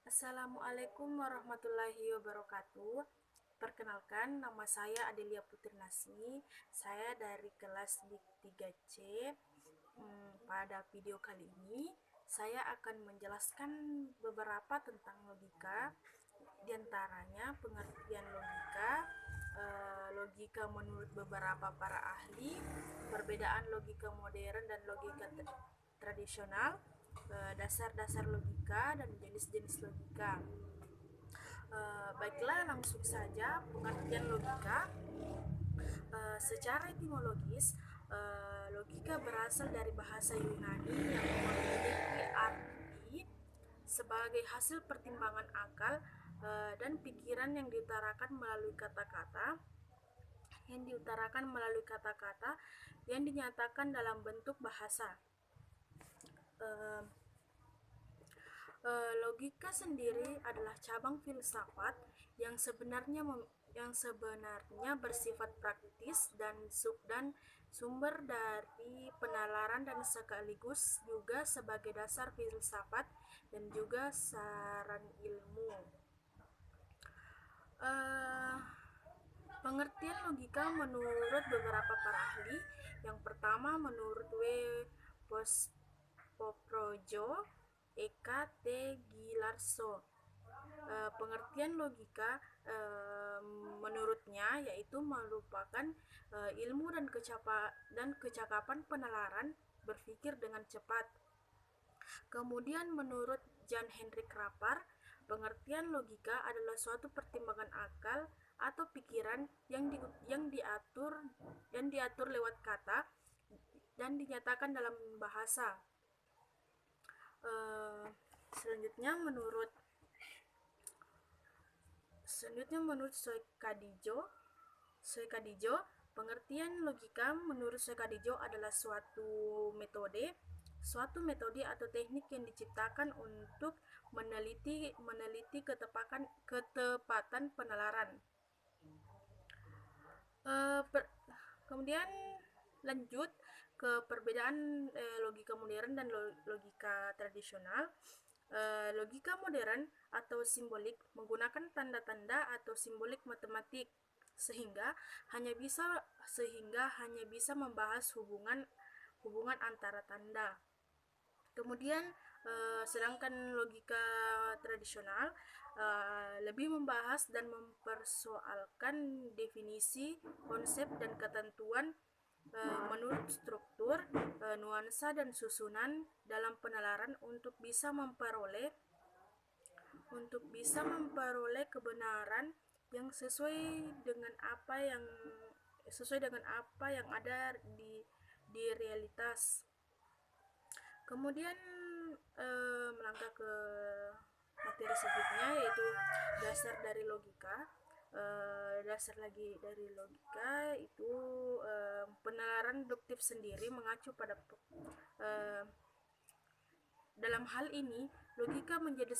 Assalamualaikum warahmatullahi wabarakatuh. Perkenalkan, nama saya Adelia Putri Nasmi. Saya dari kelas DIK 3C. Pada video kali ini, saya akan menjelaskan beberapa tentang logika, di antaranya pengertian logika, logika menurut beberapa para ahli, perbedaan logika modern dan logika tradisional, dasar-dasar logika dan jenis-jenis logika. Baiklah, langsung saja pengertian logika. Secara etimologis, logika berasal dari bahasa Yunani yang memiliki arti sebagai hasil pertimbangan akal dan pikiran yang diutarakan melalui kata-kata yang dinyatakan dalam bentuk bahasa. Logika sendiri adalah cabang filsafat yang sebenarnya bersifat praktis dan sumber dari penalaran dan sekaligus juga sebagai dasar filsafat dan juga saran ilmu. Pengertian logika menurut beberapa para ahli. Yang pertama menurut W. Poprojo, Eka T. Gilarso. Pengertian logika menurutnya yaitu merupakan ilmu dan kecakapan penalaran berpikir dengan cepat. Kemudian menurut Jan Hendrik Rapar, pengertian logika adalah suatu pertimbangan akal atau pikiran yang diatur lewat kata dan dinyatakan dalam bahasa. Selanjutnya menurut Soekadijo, pengertian logika menurut Soekadijo adalah suatu metode atau teknik yang diciptakan untuk meneliti ketepatan penalaran. Kemudian lanjut ke perbedaan logika modern dan logika tradisional. Logika modern atau simbolik menggunakan tanda-tanda atau simbolik matematik sehingga hanya bisa membahas hubungan antara tanda. Kemudian sedangkan logika tradisional lebih membahas dan mempersoalkan definisi, konsep dan ketentuan menurut struktur, nuansa dan susunan dalam penalaran untuk bisa memperoleh kebenaran yang sesuai dengan apa yang ada di realitas. Kemudian melangkah ke materi selanjutnya yaitu dasar dari logika. Itu penalaran deduktif sendiri mengacu pada dalam hal ini logika menjadi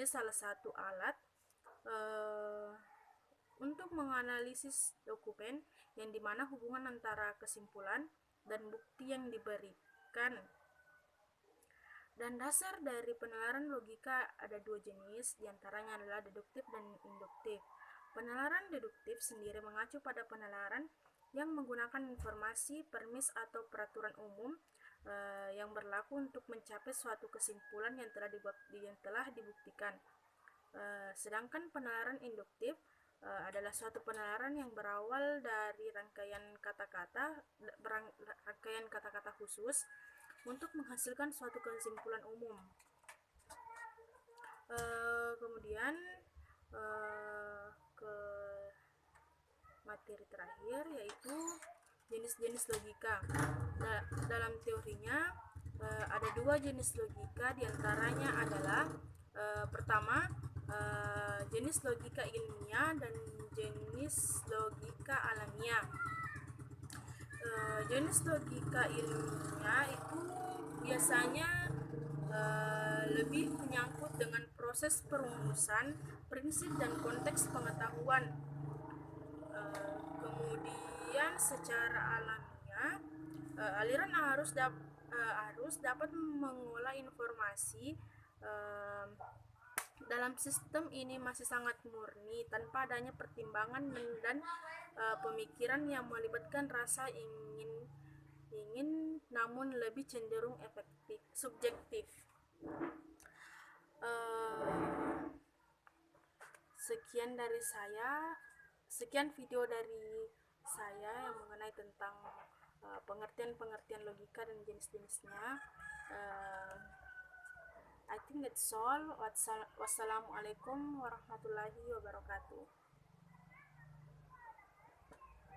salah satu alat untuk menganalisis dokumen yang dimana hubungan antara kesimpulan dan bukti yang diberikan. Dan dasar dari penalaran logika ada dua jenis, diantaranya adalah deduktif dan induktif. Penalaran deduktif sendiri mengacu pada penalaran yang menggunakan informasi, premis atau peraturan umum yang berlaku untuk mencapai suatu kesimpulan yang telah dibuktikan. Sedangkan penalaran induktif adalah suatu penalaran yang berawal dari rangkaian kata-kata khusus untuk menghasilkan suatu kesimpulan umum. Kemudian ke materi terakhir yaitu jenis-jenis logika. Dalam teorinya ada dua jenis logika, diantaranya adalah pertama jenis logika ilmiah dan jenis logika alamiah. Jenis logika ilmiah itu biasanya lebih menyangkut dengan proses perumusan prinsip dan konteks pengetahuan. Kemudian secara alamiah aliran arus dapat mengolah informasi dalam sistem ini masih sangat murni tanpa adanya pertimbangan dan pemikiran yang melibatkan rasa ingin namun lebih cenderung subjektif. Sekian video dari saya yang mengenai tentang pengertian-pengertian logika dan jenis-jenisnya. I think that's all. Wassalamualaikum warahmatullahi wabarakatuh.